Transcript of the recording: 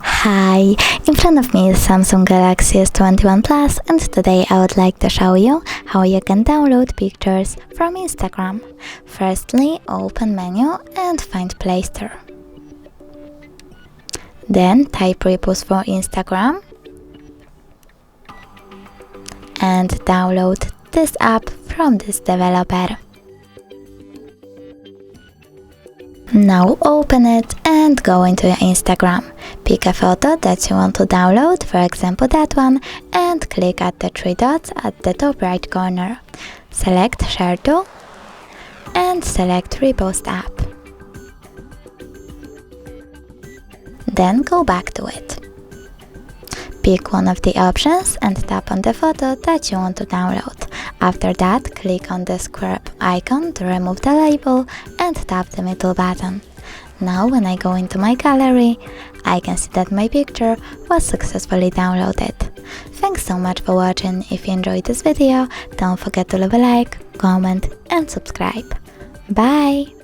Hi, in front of me is Samsung Galaxy S21 Plus, and today I would like to show you how you can download pictures from Instagram. Firstly, open menu and find Play Store. Then type repos for Instagram and download this app from this developer. Now open it and go into your Instagram. Pick a photo that you want to download, for example that one, and click at the three dots at the top right corner. Select Share To and select Repost App. Then go back to it. Pick one of the options and tap on the photo that you want to download. After that, click on the square icon to remove the label and tap the middle button. Now when I go into my gallery, I can see that my picture was successfully downloaded. Thanks so much for watching. If you enjoyed this video, don't forget to leave a like, comment and subscribe. Bye!